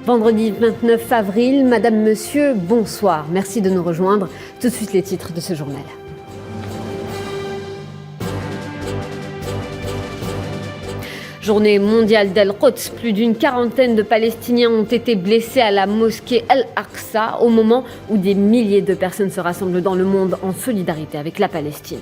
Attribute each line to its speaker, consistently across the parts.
Speaker 1: Vendredi 29 avril, Madame, Monsieur, bonsoir. Merci de nous rejoindre. Tout de suite les titres de ce journal. Journée mondiale d'Al-Quds. Plus d'une quarantaine de Palestiniens ont été blessés à la mosquée Al-Aqsa au moment où des milliers de personnes se rassemblent dans le monde en solidarité avec la Palestine.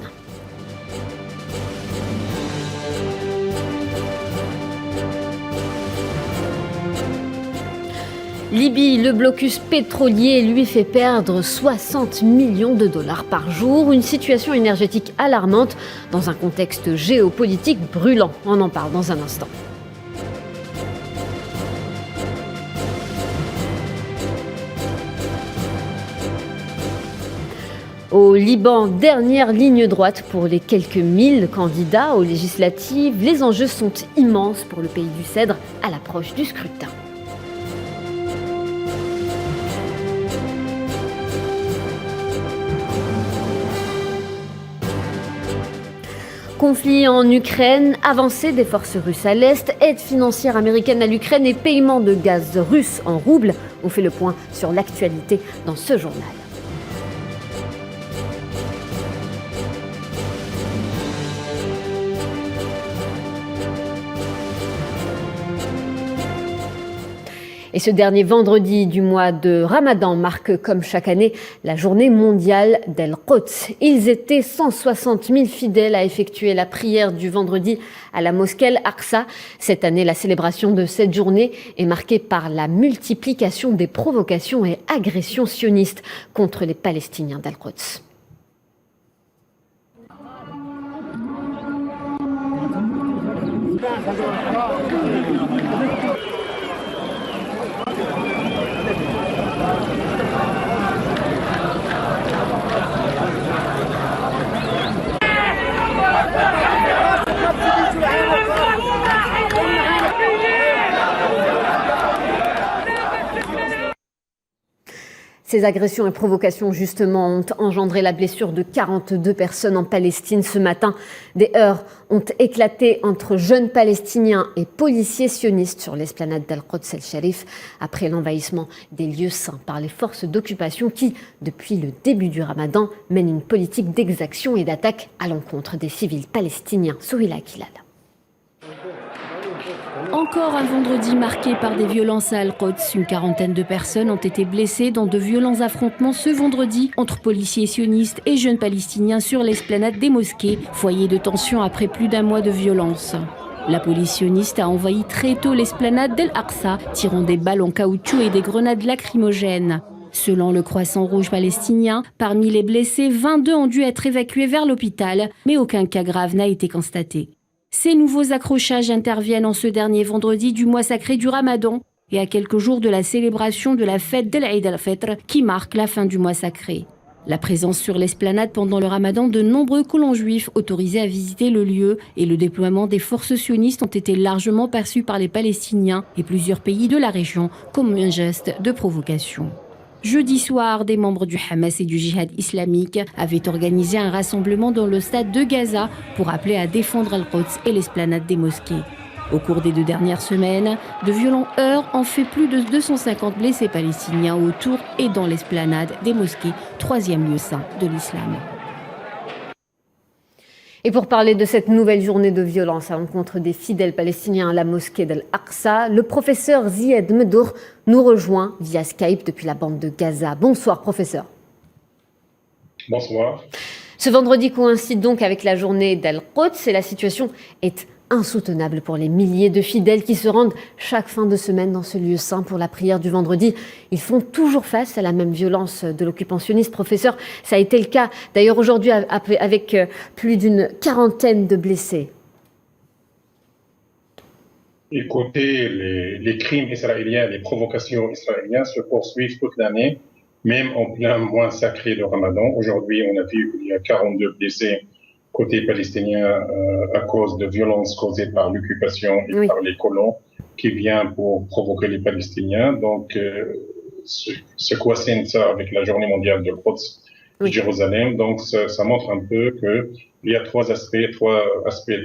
Speaker 1: Libye, le blocus pétrolier lui fait perdre 60 millions de dollars par jour, une situation énergétique alarmante dans un contexte géopolitique brûlant. On en parle dans un instant. Au Liban, dernière ligne droite pour les quelques 1000 candidats aux législatives. Les enjeux sont immenses pour le pays du Cèdre à l'approche du scrutin. Conflit en Ukraine, avancée des forces russes à l'Est, aide financière américaine à l'Ukraine et paiement de gaz russe en roubles. On fait le point sur l'actualité dans ce journal. Et ce dernier vendredi du mois de Ramadan marque, comme chaque année, la journée mondiale d'Al-Quds. Ils étaient 160 000 fidèles à effectuer la prière du vendredi à la mosquée Al-Aqsa. Cette année, la célébration de cette journée est marquée par la multiplication des provocations et agressions sionistes contre les Palestiniens d'Al-Quds. Ces agressions et provocations, justement, ont engendré la blessure de 42 personnes en Palestine ce matin. Des heurts ont éclaté entre jeunes Palestiniens et policiers sionistes sur l'esplanade d'Al-Quds el-Sharif après l'envahissement des lieux saints par les forces d'occupation qui, depuis le début du Ramadan, mènent une politique d'exaction et d'attaque à l'encontre des civils palestiniens. Souhila Kilal.
Speaker 2: Encore un vendredi marqué par des violences à Al-Quds. Une quarantaine de personnes ont été blessées dans de violents affrontements ce vendredi entre policiers sionistes et jeunes palestiniens sur l'esplanade des mosquées, foyer de tension après plus d'un mois de violence. La police sioniste a envahi très tôt l'esplanade d'Al-Aqsa, tirant des balles en caoutchouc et des grenades lacrymogènes. Selon le Croissant Rouge palestinien, parmi les blessés, 22 ont dû être évacués vers l'hôpital, mais aucun cas grave n'a été constaté. Ces nouveaux accrochages interviennent en ce dernier vendredi du mois sacré du Ramadan et à quelques jours de la célébration de la fête de l'Aïd al-Fitr qui marque la fin du mois sacré. La présence sur l'esplanade pendant le Ramadan de nombreux colons juifs autorisés à visiter le lieu et le déploiement des forces sionistes ont été largement perçus par les Palestiniens et plusieurs pays de la région comme un geste de provocation. Jeudi soir, des membres du Hamas et du Djihad islamique avaient organisé un rassemblement dans le stade de Gaza pour appeler à défendre Al-Quds et l'esplanade des mosquées. Au cours des 2 dernières semaines, de violents heurts ont fait plus de 250 blessés palestiniens autour et dans l'esplanade des mosquées, 3e lieu saint de l'islam.
Speaker 1: Et pour parler de cette nouvelle journée de violence à l'encontre des fidèles palestiniens à la mosquée d'Al-Aqsa, le professeur Ziad Medour nous rejoint via Skype depuis la bande de Gaza. Bonsoir professeur.
Speaker 3: Bonsoir.
Speaker 1: Ce vendredi coïncide donc avec la journée d'Al-Quds et la situation est insoutenable pour les milliers de fidèles qui se rendent chaque fin de semaine dans ce lieu saint pour la prière du vendredi. Ils font toujours face à la même violence de l'occupant sioniste. Professeur, ça a été le cas d'ailleurs aujourd'hui avec plus d'une quarantaine de blessés.
Speaker 3: Écoutez, les crimes israéliens, les provocations israéliennes se poursuivent toute l'année, même en plein mois sacré de Ramadan. Aujourd'hui, on a vu qu'il y a 42 blessés côté palestinien à cause de violences causées par l'occupation et par les colons qui viennent pour provoquer les Palestiniens. Donc, ce coïncide ça avec la journée mondiale de Quds de Jérusalem. Donc, ça montre un peu qu'il y a trois aspects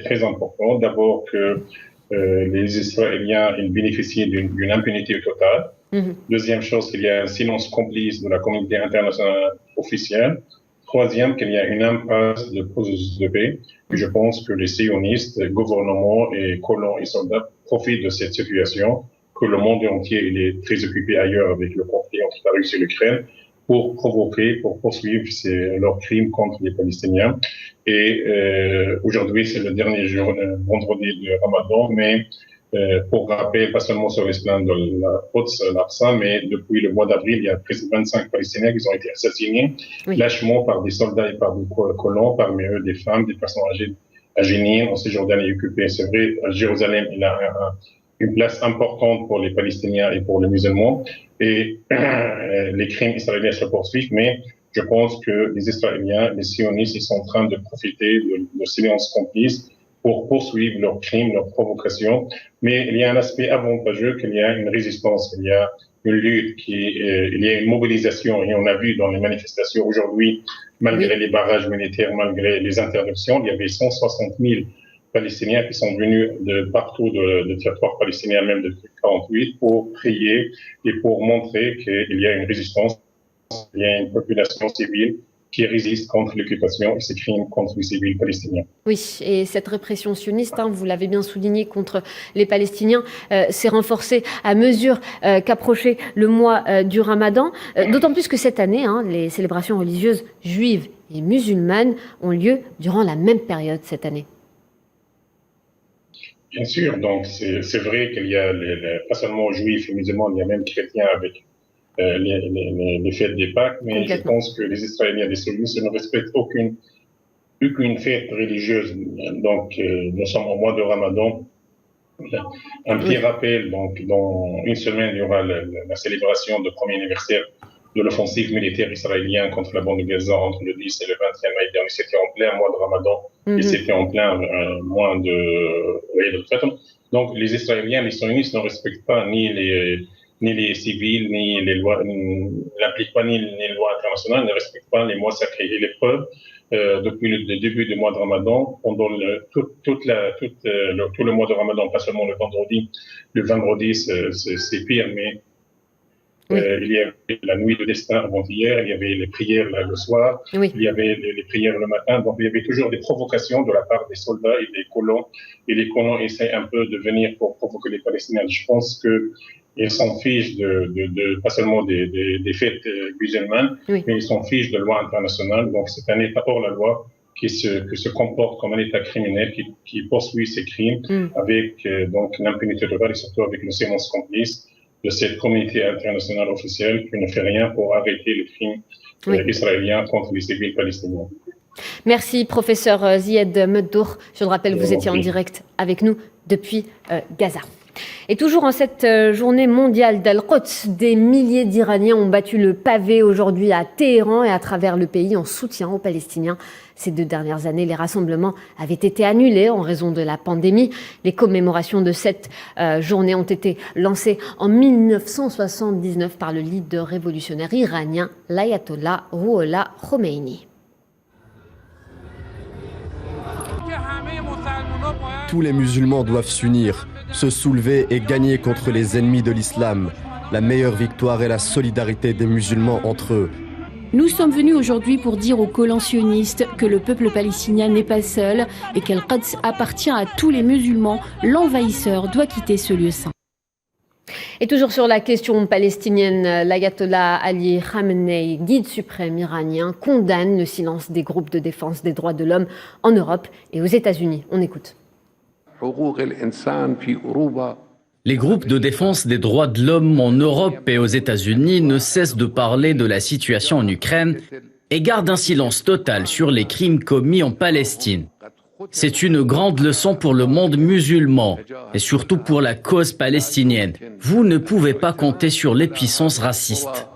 Speaker 3: très importants. D'abord, que les Israéliens ils bénéficient d'une impunité totale. Deuxième chose, qu'il y a un silence complice de la communauté internationale officielle. Troisième, qu'il y a une impasse de processus de paix. Et je pense que les sionistes, gouvernements et colons et soldats profitent de cette situation, que le monde entier il est très occupé ailleurs avec le conflit entre la Russie et l'Ukraine, pour provoquer, pour poursuivre leurs crimes contre les Palestiniens. Et aujourd'hui, c'est le dernier jour, vendredi de Ramadan, mais pour rappel, pas seulement sur l'esplanade de la Quds al-Aqsa, mais depuis le mois d'avril, il y a presque 25 Palestiniens qui ont été assassinés lâchement par des soldats et par des colons, parmi eux des femmes, des personnes âgées à Jénine, en Cisjordanie occupée. C'est vrai, Jérusalem, il a une place importante pour les Palestiniens et pour les musulmans, et les crimes israéliens se poursuivent, mais je pense que les Israéliens, les sionistes, ils sont en train de profiter de silence complice pour poursuivre leurs crimes, leurs provocations. Mais il y a un aspect avantageux, qu'il y a une résistance, qu'il y a une lutte, il y a une mobilisation. Et on a vu dans les manifestations aujourd'hui, malgré les barrages militaires, malgré les interdictions, il y avait 160 000 Palestiniens qui sont venus de partout de territoire palestinien, même de 48, pour prier et pour montrer qu'il y a une résistance, il y a une population civile qui résiste contre l'occupation et ses crimes contre les civils palestiniens.
Speaker 1: Oui, et cette répression sioniste, vous l'avez bien souligné, contre les Palestiniens, s'est renforcée à mesure qu'approchait le mois du Ramadan. D'autant plus que cette année, les célébrations religieuses juives et musulmanes ont lieu durant la même période cette année.
Speaker 3: Bien sûr, donc c'est vrai qu'il y a pas seulement juifs et musulmans, il y a même chrétiens avec les fêtes des Pâques, mais je pense que les Israéliens, les sionistes ne respectent aucune fête religieuse. Donc, nous sommes au mois de Ramadan. Un petit rappel, donc, dans une semaine, il y aura la célébration du premier anniversaire de l'offensive militaire israélienne contre la bande de Gaza entre le 10 et le 21 mai dernier. C'était en plein mois de Ramadan et c'était en plein mois de Donc, les Israéliens, les sionistes ne respectent pas ni les civils, ni les lois, n'appliquent pas ni les lois internationales, ne respectent pas les mois sacrés. Et les preuves, depuis le début du mois de Ramadan, pendant tout le mois de Ramadan, pas seulement le vendredi c'est pire, mais il y avait la nuit de destin avant-hier, il y avait les prières le soir, il y avait les prières le matin, donc il y avait toujours des provocations de la part des soldats et des colons, et les colons essaient un peu de venir pour provoquer les Palestiniens. Je pense qu'ils s'en fichent pas seulement des fêtes musulmanes, mais ils s'en fichent de loi internationale, donc c'est un État hors la loi qui se comporte comme un État criminel, qui poursuit ses crimes avec donc l'impunité totale et surtout avec le silence complice de cette communauté internationale officielle qui ne fait rien pour arrêter les crimes israéliens contre les civils palestiniens.
Speaker 1: Merci, professeur Zied Meddour. Je le rappelle, vous étiez en direct avec nous depuis Gaza. Et toujours en cette journée mondiale d'Al-Quds, des milliers d'Iraniens ont battu le pavé aujourd'hui à Téhéran et à travers le pays en soutien aux Palestiniens. Ces 2 dernières années, les rassemblements avaient été annulés en raison de la pandémie. Les commémorations de cette journée ont été lancées en 1979 par le leader révolutionnaire iranien, l'ayatollah Rouhollah Khomeini.
Speaker 4: Tous les musulmans doivent s'unir, se soulever et gagner contre les ennemis de l'islam. La meilleure victoire est la solidarité des musulmans entre eux.
Speaker 2: Nous sommes venus aujourd'hui pour dire aux colons sionistes que le peuple palestinien n'est pas seul et qu'Al-Quds appartient à tous les musulmans. L'envahisseur doit quitter ce lieu saint.
Speaker 1: Et toujours sur la question palestinienne, l'ayatollah Ali Khamenei, guide suprême iranien, condamne le silence des groupes de défense des droits de l'homme en Europe et aux États-Unis. On écoute.
Speaker 5: Les groupes de défense des droits de l'homme en Europe et aux États-Unis ne cessent de parler de la situation en Ukraine et gardent un silence total sur les crimes commis en Palestine. C'est une grande leçon pour le monde musulman et surtout pour la cause palestinienne. Vous ne pouvez pas compter sur les puissances racistes.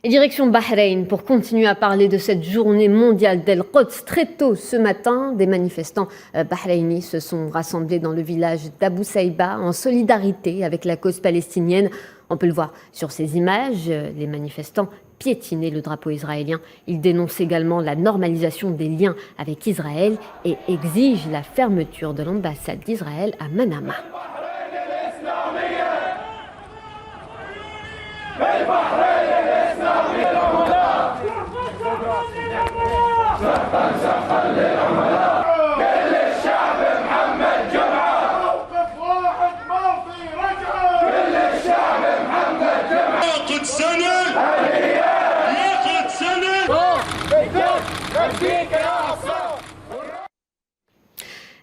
Speaker 1: Et direction Bahreïn pour continuer à parler de cette journée mondiale d'Al-Quds. Très tôt ce matin, des manifestants bahreïnis se sont rassemblés dans le village d'Abu Saïba en solidarité avec la cause palestinienne. On peut le voir sur ces images, les manifestants piétinaient le drapeau israélien. Ils dénoncent également la normalisation des liens avec Israël et exigent la fermeture de l'ambassade d'Israël à Manama.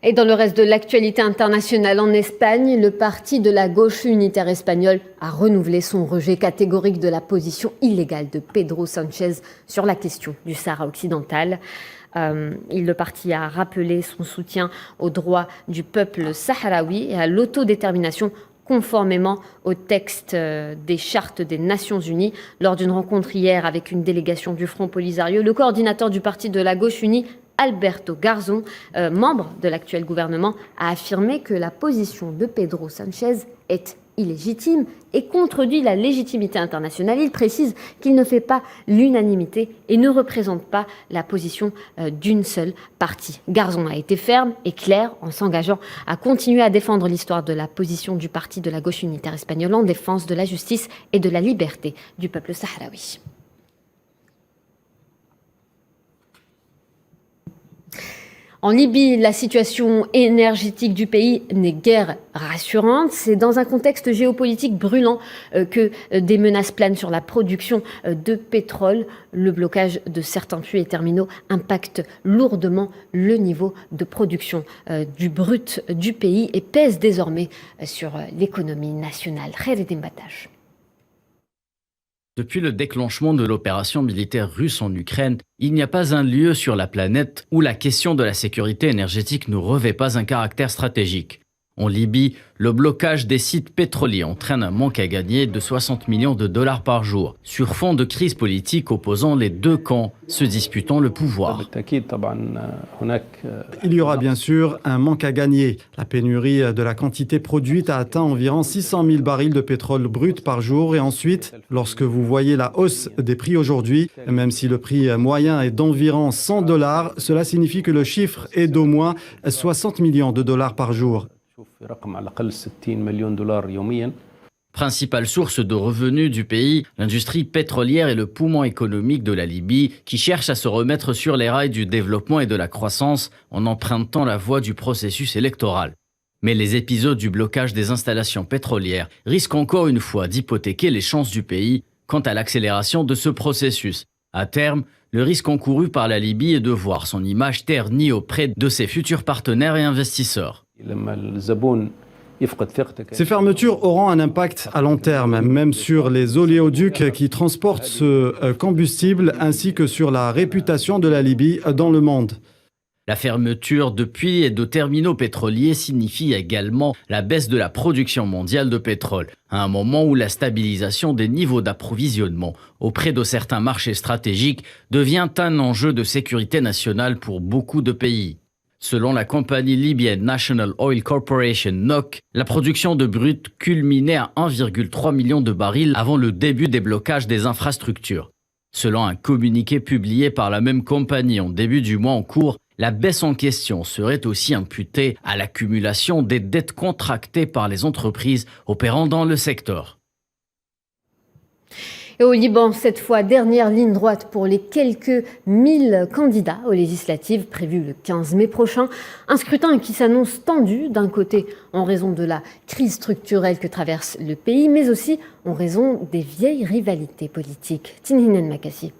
Speaker 1: Et dans le reste de l'actualité internationale en Espagne, le parti de la gauche unitaire espagnole a renouvelé son rejet catégorique de la position illégale de Pedro Sánchez sur la question du Sahara occidental. Le parti a rappelé son soutien aux droits du peuple sahraoui et à l'autodétermination conformément au texte des chartes des Nations Unies. Lors d'une rencontre hier avec une délégation du Front Polisario, le coordinateur du parti de la gauche unie, Alberto Garzón, membre de l'actuel gouvernement, a affirmé que la position de Pedro Sánchez est illégitime et contredit la légitimité internationale. Il précise qu'il ne fait pas l'unanimité et ne représente pas la position d'une seule partie. Garzón a été ferme et clair en s'engageant à continuer à défendre l'histoire de la position du parti de la gauche unitaire espagnole en défense de la justice et de la liberté du peuple sahraoui. En Libye, la situation énergétique du pays n'est guère rassurante. C'est dans un contexte géopolitique brûlant que des menaces planent sur la production de pétrole. Le blocage de certains puits et terminaux impacte lourdement le niveau de production du brut du pays et pèse désormais sur l'économie nationale. Khaireddine Battach.
Speaker 5: Depuis le déclenchement de l'opération militaire russe en Ukraine, il n'y a pas un lieu sur la planète où la question de la sécurité énergétique ne revêt pas un caractère stratégique. En Libye, le blocage des sites pétroliers entraîne un manque à gagner de 60 millions de dollars par jour, sur fond de crise politique opposant les deux camps se disputant le pouvoir.
Speaker 6: Il y aura bien sûr un manque à gagner. La pénurie de la quantité produite a atteint environ 600 000 barils de pétrole brut par jour. Et ensuite, lorsque vous voyez la hausse des prix aujourd'hui, même si le prix moyen est d'environ 100 dollars, cela signifie que le chiffre est d'au moins 60 millions de dollars par jour.
Speaker 5: Principale source de revenus du pays, l'industrie pétrolière est le poumon économique de la Libye qui cherche à se remettre sur les rails du développement et de la croissance en empruntant la voie du processus électoral. Mais les épisodes du blocage des installations pétrolières risquent encore une fois d'hypothéquer les chances du pays quant à l'accélération de ce processus. À terme, le risque encouru par la Libye est de voir son image ternie auprès de ses futurs partenaires et investisseurs.
Speaker 6: Ces fermetures auront un impact à long terme, même sur les oléoducs qui transportent ce combustible, ainsi que sur la réputation de la Libye dans le monde.
Speaker 5: La fermeture de puits et de terminaux pétroliers signifie également la baisse de la production mondiale de pétrole, à un moment où la stabilisation des niveaux d'approvisionnement auprès de certains marchés stratégiques devient un enjeu de sécurité nationale pour beaucoup de pays. Selon la compagnie libyenne National Oil Corporation NOC, la production de brut culminait à 1,3 million de barils avant le début des blocages des infrastructures. Selon un communiqué publié par la même compagnie en début du mois en cours, la baisse en question serait aussi imputée à l'accumulation des dettes contractées par les entreprises opérant dans le secteur.
Speaker 1: Et au Liban, cette fois, dernière ligne droite pour les quelques 1000 candidats aux législatives prévues le 15 mai prochain. Un scrutin qui s'annonce tendu, d'un côté en raison de la crise structurelle que traverse le pays, mais aussi en raison des vieilles rivalités politiques. Tinhinen Makassi.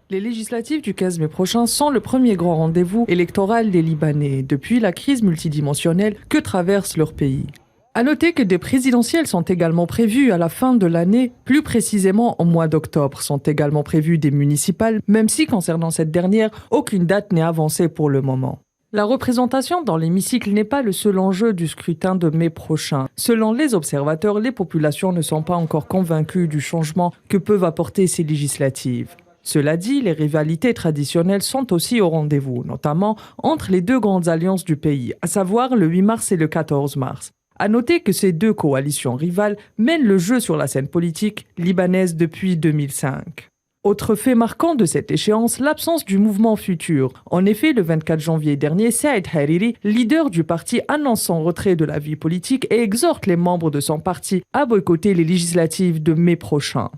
Speaker 7: Les législatives du 15 mai prochain sont le premier grand rendez-vous électoral des Libanais depuis la crise multidimensionnelle que traverse leur pays. À noter que des présidentielles sont également prévues à la fin de l'année, plus précisément au mois d'octobre. Sont également prévues des municipales, même si concernant cette dernière, aucune date n'est avancée pour le moment. La représentation dans l'hémicycle n'est pas le seul enjeu du scrutin de mai prochain. Selon les observateurs, les populations ne sont pas encore convaincues du changement que peuvent apporter ces législatives. Cela dit, les rivalités traditionnelles sont aussi au rendez-vous, notamment entre les deux grandes alliances du pays, à savoir le 8 mars et le 14 mars. À noter que ces deux coalitions rivales mènent le jeu sur la scène politique libanaise depuis 2005. Autre fait marquant de cette échéance, l'absence du mouvement futur. En effet, le 24 janvier dernier, Saïd Hariri, leader du parti, annonce son retrait de la vie politique et exhorte les membres de son parti à boycotter les législatives de mai prochain.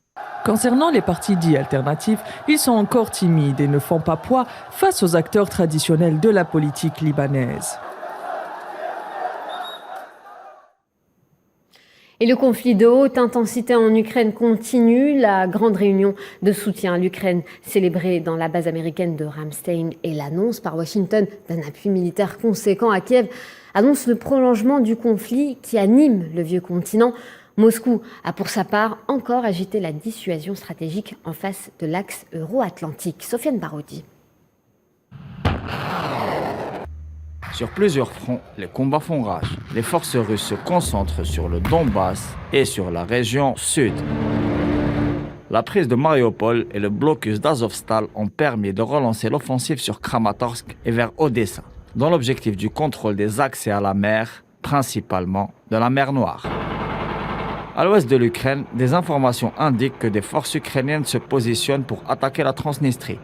Speaker 7: Concernant les partis dits alternatifs, ils sont encore timides et ne font pas poids face aux acteurs traditionnels de la politique libanaise.
Speaker 1: Et le conflit de haute intensité en Ukraine continue. La grande réunion de soutien à l'Ukraine célébrée dans la base américaine de Ramstein et l'annonce par Washington d'un appui militaire conséquent à Kiev annonce le prolongement du conflit qui anime le vieux continent. Moscou a pour sa part encore agité la dissuasion stratégique en face de l'axe euro-atlantique. Sofiane Barodi.
Speaker 8: Sur plusieurs fronts, les combats font rage. Les forces russes se concentrent sur le Donbass et sur la région sud. La prise de Mariupol et le blocus d'Azovstal ont permis de relancer l'offensive sur Kramatorsk et vers Odessa, dans l'objectif du contrôle des accès à la mer, principalement de la mer Noire. À l'ouest de l'Ukraine, des informations indiquent que des forces ukrainiennes se positionnent pour attaquer la Transnistrie.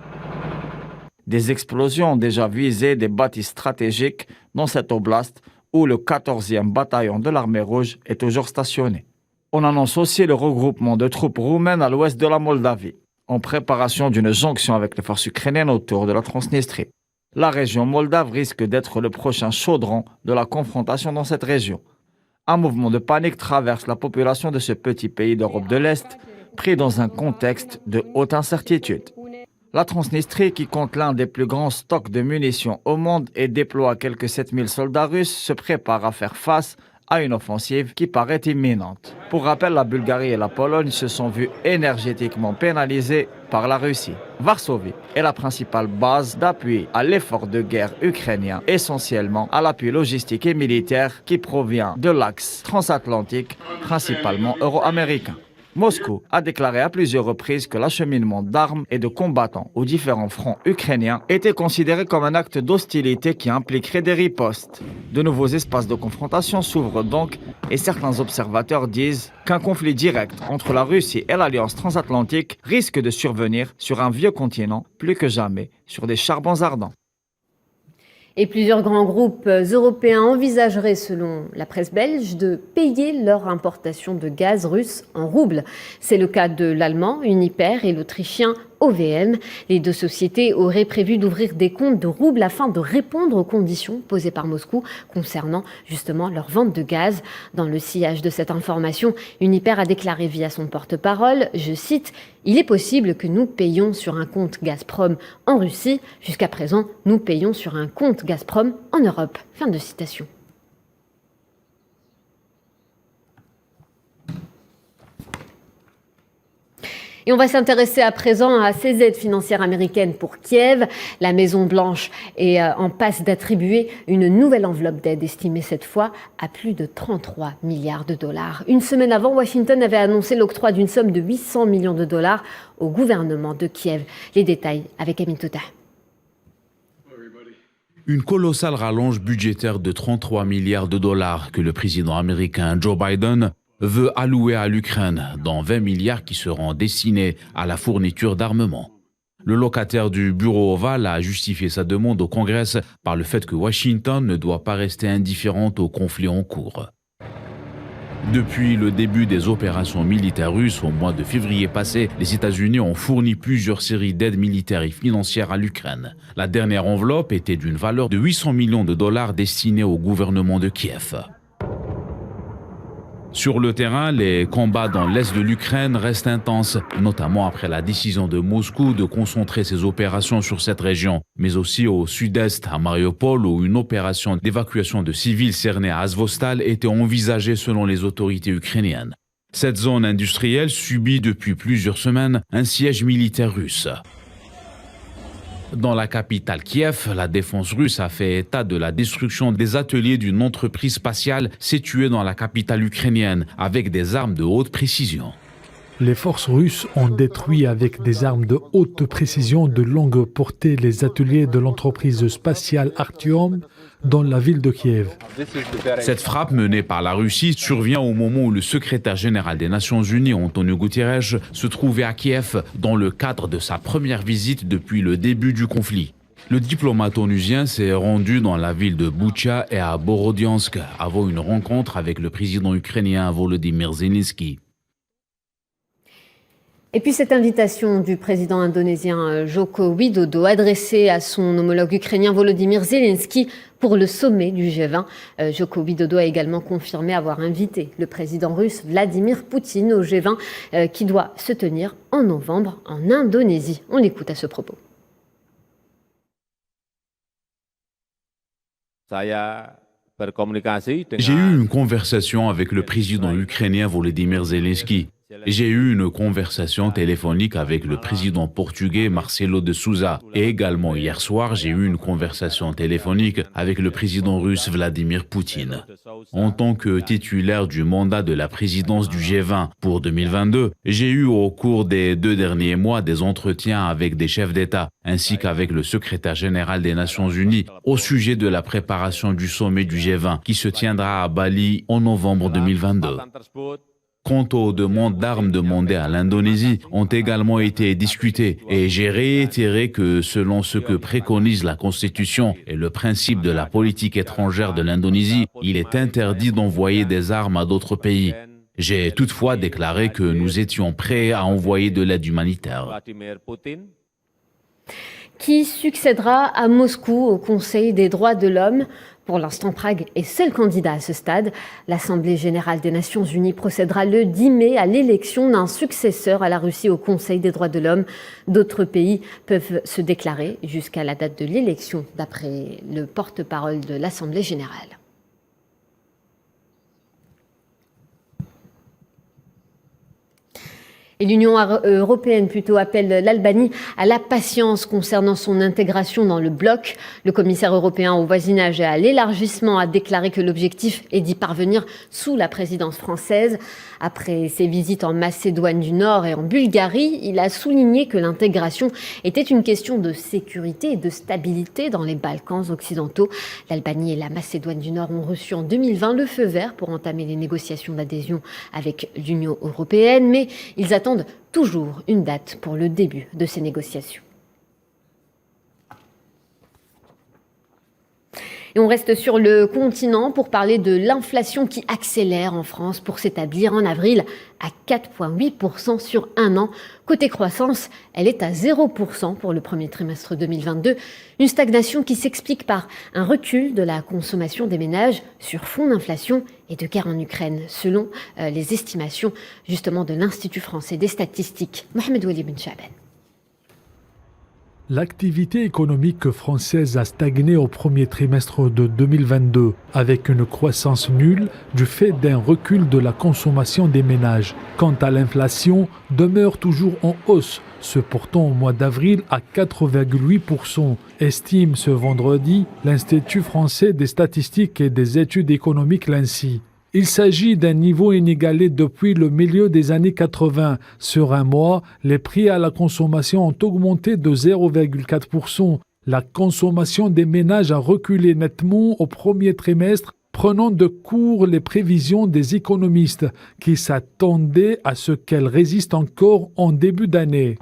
Speaker 8: Des explosions ont déjà visé des bâtisses stratégiques dans cette oblast où le 14e bataillon de l'armée rouge est toujours stationné. On annonce aussi le regroupement de troupes roumaines à l'ouest de la Moldavie, en préparation d'une jonction avec les forces ukrainiennes autour de la Transnistrie. La région moldave risque d'être le prochain chaudron de la confrontation dans cette région. Un mouvement de panique traverse la population de ce petit pays d'Europe de l'Est, pris dans un contexte de haute incertitude. La Transnistrie, qui compte l'un des plus grands stocks de munitions au monde et déploie quelques 7000 soldats russes, se prépare à faire face à une offensive qui paraît imminente. Pour rappel, la Bulgarie et la Pologne se sont vues énergétiquement pénalisées par la Russie. Varsovie est la principale base d'appui à l'effort de guerre ukrainien, essentiellement à l'appui logistique et militaire qui provient de l'axe transatlantique, principalement euro-américain. Moscou a déclaré à plusieurs reprises que l'acheminement d'armes et de combattants aux différents fronts ukrainiens était considéré comme un acte d'hostilité qui impliquerait des ripostes. De nouveaux espaces de confrontation s'ouvrent donc et certains observateurs disent qu'un conflit direct entre la Russie et l'Alliance transatlantique risque de survenir sur un vieux continent plus que jamais sur des charbons ardents.
Speaker 1: Et plusieurs grands groupes européens envisageraient, selon la presse belge, de payer leur importation de gaz russe en roubles. C'est le cas de l'allemand Uniper et l'autrichien OVM. Les deux sociétés auraient prévu d'ouvrir des comptes de roubles afin de répondre aux conditions posées par Moscou concernant justement leur vente de gaz. Dans le sillage de cette information, Uniper a déclaré via son porte-parole, je cite, « Il est possible que nous payions sur un compte Gazprom en Russie. Jusqu'à présent, nous payons sur un compte Gazprom en Europe. » Fin de citation. Et on va s'intéresser à présent à ces aides financières américaines pour Kiev. La Maison-Blanche est en passe d'attribuer une nouvelle enveloppe d'aide estimée cette fois à plus de 33 milliards de dollars. Une semaine avant, Washington avait annoncé l'octroi d'une somme de 800 millions de dollars au gouvernement de Kiev. Les détails avec Amin Touta.
Speaker 9: Une colossale rallonge budgétaire de 33 milliards de dollars que le président américain Joe Biden veut allouer à l'Ukraine, dont 20 milliards qui seront destinés à la fourniture d'armement. Le locataire du bureau ovale a justifié sa demande au Congrès par le fait que Washington ne doit pas rester indifférente au conflit en cours. Depuis le début des opérations militaires russes au mois de février passé, les États-Unis ont fourni plusieurs séries d'aides militaires et financières à l'Ukraine. La dernière enveloppe était d'une valeur de 800 millions de dollars destinée au gouvernement de Kiev. Sur le terrain, les combats dans l'est de l'Ukraine restent intenses, notamment après la décision de Moscou de concentrer ses opérations sur cette région, mais aussi au sud-est, à Mariupol, où une opération d'évacuation de civils cernés à Azovstal était envisagée selon les autorités ukrainiennes. Cette zone industrielle subit depuis plusieurs semaines un siège militaire russe. Dans la capitale Kiev, la défense russe a fait état de la destruction des ateliers d'une entreprise spatiale située dans la capitale ukrainienne avec des armes de haute précision.
Speaker 10: Les forces russes ont détruit avec des armes de haute précision de longue portée les ateliers de l'entreprise spatiale Artyom dans la ville de Kiev.
Speaker 9: Cette frappe menée par la Russie survient au moment où le secrétaire général des Nations Unies, Antonio Guterres, se trouvait à Kiev dans le cadre de sa première visite depuis le début du conflit. Le diplomate onusien s'est rendu dans la ville de Boutcha et à Borodiansk avant une rencontre avec le président ukrainien Volodymyr Zelensky.
Speaker 1: Et puis cette invitation du président indonésien Joko Widodo adressée à son homologue ukrainien Volodymyr Zelensky pour le sommet du G20. Joko Widodo a également confirmé avoir invité le président russe Vladimir Poutine au G20 qui doit se tenir en novembre en Indonésie. On l'écoute à ce propos.
Speaker 9: J'ai eu une conversation avec le président ukrainien Volodymyr Zelensky. J'ai eu une conversation téléphonique avec le président portugais Marcelo de Sousa. Et également hier soir, j'ai eu une conversation téléphonique avec le président russe Vladimir Poutine. En tant que titulaire du mandat de la présidence du G20 pour 2022, j'ai eu au cours des 2 derniers mois des entretiens avec des chefs d'État ainsi qu'avec le secrétaire général des Nations Unies au sujet de la préparation du sommet du G20 qui se tiendra à Bali en novembre 2022. Quant aux demandes d'armes demandées à l'Indonésie ont également été discutées et j'ai réitéré que selon ce que préconise la Constitution et le principe de la politique étrangère de l'Indonésie, il est interdit d'envoyer des armes à d'autres pays. J'ai toutefois déclaré que nous étions prêts à envoyer de l'aide humanitaire.
Speaker 1: Qui succédera à Moscou au Conseil des droits de l'homme ? Pour l'instant, Prague est seul candidat à ce stade. L'Assemblée générale des Nations unies procédera le 10 mai à l'élection d'un successeur à la Russie au Conseil des droits de l'homme. D'autres pays peuvent se déclarer jusqu'à la date de l'élection, d'après le porte-parole de l'Assemblée générale. Et l'Union européenne appelle l'Albanie à la patience concernant son intégration dans le bloc. Le commissaire européen au voisinage et à l'élargissement a déclaré que l'objectif est d'y parvenir sous la présidence française. Après ses visites en Macédoine du Nord et en Bulgarie, il a souligné que l'intégration était une question de sécurité et de stabilité dans les Balkans occidentaux. L'Albanie et la Macédoine du Nord ont reçu en 2020 le feu vert pour entamer les négociations d'adhésion avec l'Union européenne, mais ils attendent toujours une date pour le début de ces négociations. Et on reste sur le continent pour parler de l'inflation qui accélère en France pour s'établir en avril à 4,8% sur un an. Côté croissance, elle est à 0% pour le premier trimestre 2022. Une stagnation qui s'explique par un recul de la consommation des ménages sur fond d'inflation et de guerre en Ukraine, selon les estimations justement de l'Institut français des statistiques. Mohamed Wali Ben Chaban.
Speaker 10: L'activité économique française a stagné au premier trimestre de 2022, avec une croissance nulle du fait d'un recul de la consommation des ménages. Quant à l'inflation, demeure toujours en hausse, se portant au mois d'avril à 4,8%, estime ce vendredi l'Institut français des statistiques et des études économiques l'INSEE. Il s'agit d'un niveau inégalé depuis le milieu des années 80. Sur un mois, les prix à la consommation ont augmenté de 0,4%. La consommation des ménages a reculé nettement au premier trimestre, prenant de court les prévisions des économistes qui s'attendaient à ce qu'elles résistent encore en début d'année.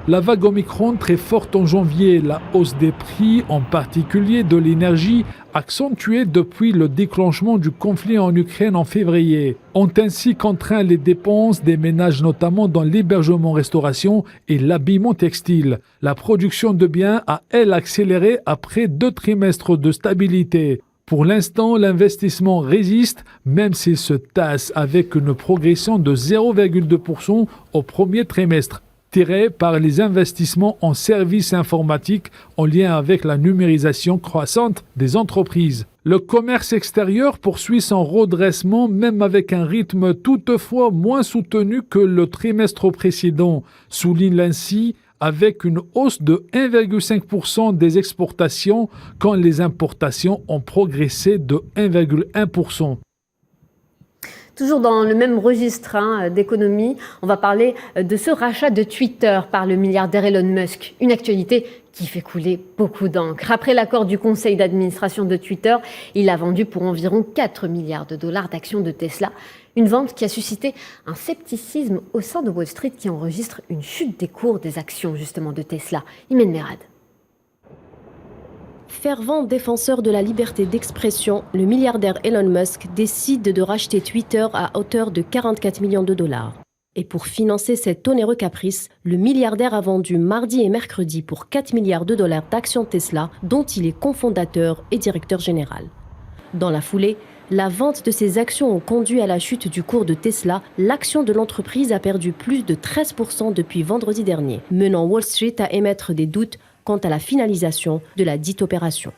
Speaker 10: La vague Omicron très forte en janvier, la hausse des prix, en particulier de l'énergie, accentuée depuis le déclenchement du conflit en Ukraine en février, ont ainsi contraint les dépenses des ménages, notamment dans l'hébergement-restauration et l'habillement textile. La production de biens a, elle, accéléré après 2 trimestres de stabilité. Pour l'instant, l'investissement résiste, même s'il se tasse avec une progression de 0,2% au premier trimestre, tiré par les investissements en services informatiques en lien avec la numérisation croissante des entreprises. Le commerce extérieur poursuit son redressement, même avec un rythme toutefois moins soutenu que le trimestre précédent, souligne l'INSEE, avec une hausse de 1,5% des exportations quand les importations ont progressé de 1,1%.
Speaker 1: Toujours dans le même registre d'économie, on va parler de ce rachat de Twitter par le milliardaire Elon Musk. Une actualité qui fait couler beaucoup d'encre. Après l'accord du conseil d'administration de Twitter, il a vendu pour environ 4 milliards de dollars d'actions de Tesla. Une vente qui a suscité un scepticisme au sein de Wall Street qui enregistre une chute des cours des actions justement de Tesla. Imen Merad.
Speaker 11: Fervent défenseur de la liberté d'expression, le milliardaire Elon Musk décide de racheter Twitter à hauteur de 44 millions de dollars. Et pour financer cet onéreux caprice, le milliardaire a vendu mardi et mercredi pour 4 milliards de dollars d'actions Tesla, dont il est cofondateur et directeur général. Dans la foulée, la vente de ces actions ont conduit à la chute du cours de Tesla. L'action de l'entreprise a perdu plus de 13% depuis vendredi dernier, menant Wall Street à émettre des doutes quant à la finalisation de la dite opération.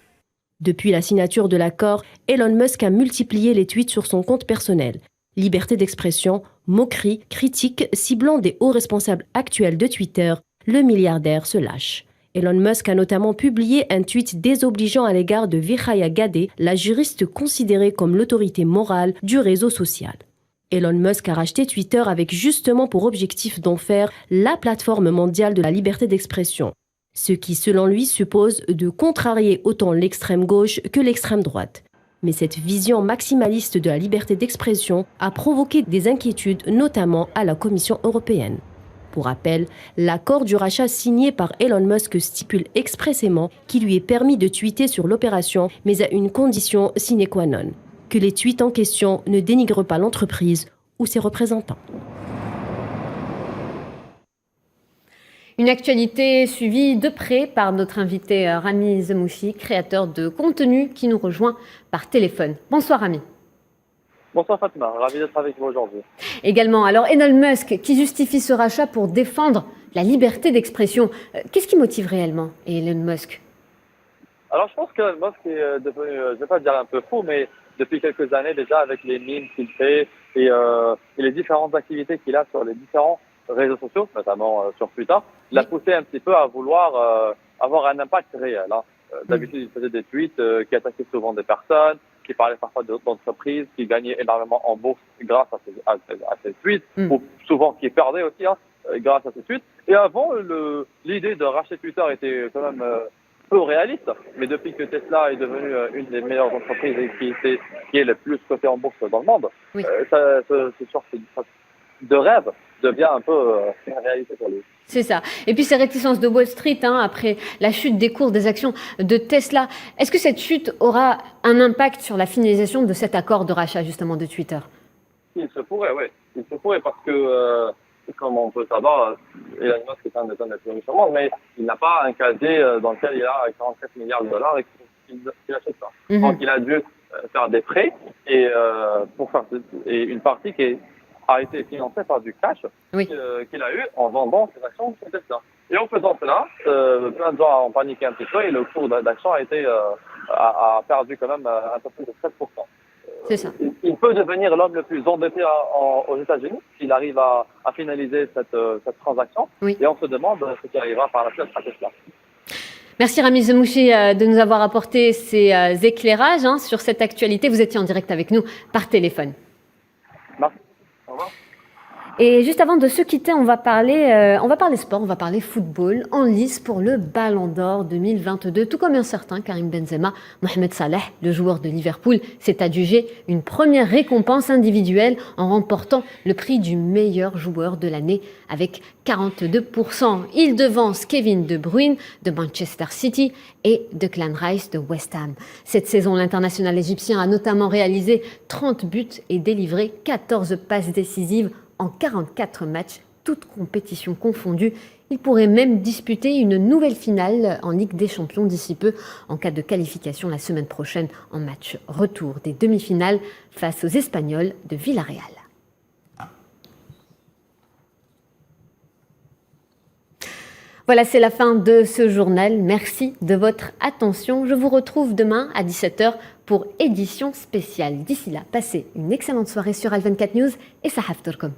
Speaker 11: Depuis la signature de l'accord, Elon Musk a multiplié les tweets sur son compte personnel. Liberté d'expression, moquerie, critique, ciblant des hauts responsables actuels de Twitter, le milliardaire se lâche. Elon Musk a notamment publié un tweet désobligeant à l'égard de Vijaya Gadde, la juriste considérée comme l'autorité morale du réseau social. Elon Musk a racheté Twitter avec justement pour objectif d'en faire la plateforme mondiale de la liberté d'expression. Ce qui, selon lui, suppose de contrarier autant l'extrême gauche que l'extrême droite. Mais cette vision maximaliste de la liberté d'expression a provoqué des inquiétudes, notamment à la Commission européenne. Pour rappel, l'accord du rachat signé par Elon Musk stipule expressément qu'il lui est permis de tweeter sur l'opération, mais à une condition sine qua non, que les tweets en question ne dénigrent pas l'entreprise ou ses représentants.
Speaker 1: Une actualité suivie de près par notre invité Rami Zemouchi, créateur de contenu qui nous rejoint par téléphone. Bonsoir Rami.
Speaker 12: Bonsoir Fatma, ravi d'être avec vous aujourd'hui.
Speaker 1: Également, alors Elon Musk qui justifie ce rachat pour défendre la liberté d'expression. Qu'est-ce qui motive réellement Elon Musk?
Speaker 12: Alors je pense qu'Elon Musk est devenu, je ne vais pas dire un peu fou, mais depuis quelques années déjà avec les mimes qu'il fait et les différentes activités qu'il a sur les différents réseaux sociaux, notamment sur Twitter, l'a poussé un petit peu à vouloir avoir un impact réel. D'habitude, il faisait des tweets qui attaquaient souvent des personnes, qui parlaient parfois d'entreprises, qui gagnaient énormément en bourse grâce à ces tweets, ou souvent qui perdaient aussi grâce à ces tweets. Et avant, l'idée de racheter Twitter était quand même peu réaliste, mais depuis que Tesla est devenue une des meilleures entreprises et qui est le plus cotée en bourse dans le monde, ce sorte de rêve devient un peu une réalité pour lui.
Speaker 1: C'est ça. Et puis ces réticences de Wall Street, après la chute des cours des actions de Tesla, est-ce que cette chute aura un impact sur la finalisation de cet accord de rachat justement de Twitter?
Speaker 12: Il se pourrait, oui. Il se pourrait parce que, comme on peut savoir, Elon Musk est un des hommes les plus riches au monde, mais il n'a pas un casier dans lequel il a 44 milliards de dollars et qu'il achète ça. Donc il a dû faire des prêts et une partie qui a été financée par du cash qu'il a eu en vendant ses actions chez Tesla. Et en faisant cela, plein de gens ont paniqué un petit peu et le cours d'action a perdu quand même un peu plus de 7%.
Speaker 1: C'est ça.
Speaker 12: Il peut devenir l'homme le plus endetté aux États-Unis s'il arrive à finaliser cette transaction. Et on se demande ce qui arrivera par la suite à Tesla.
Speaker 1: Merci Rami Zemouchi de nous avoir apporté ces éclairages sur cette actualité. Vous étiez en direct avec nous par téléphone.
Speaker 12: Merci. Au revoir.
Speaker 1: Et juste avant de se quitter, on va parler sport, on va parler football en lice pour le Ballon d'Or 2022. Tout comme un certain Karim Benzema, Mohamed Salah, le joueur de Liverpool, s'est adjugé une première récompense individuelle en remportant le prix du meilleur joueur de l'année avec 42%. Il devance Kevin De Bruyne de Manchester City et Declan Rice de West Ham. Cette saison, l'international égyptien a notamment réalisé 30 buts et délivré 14 passes décisives en 44 matchs, toutes compétitions confondues. Il pourrait même disputer une nouvelle finale en Ligue des Champions d'ici peu en cas de qualification la semaine prochaine en match retour des demi-finales face aux Espagnols de Villarreal. Voilà, c'est la fin de ce journal. Merci de votre attention. Je vous retrouve demain à 17h pour édition spéciale. D'ici là, passez une excellente soirée sur Al 24 News et Sahaf Turkom.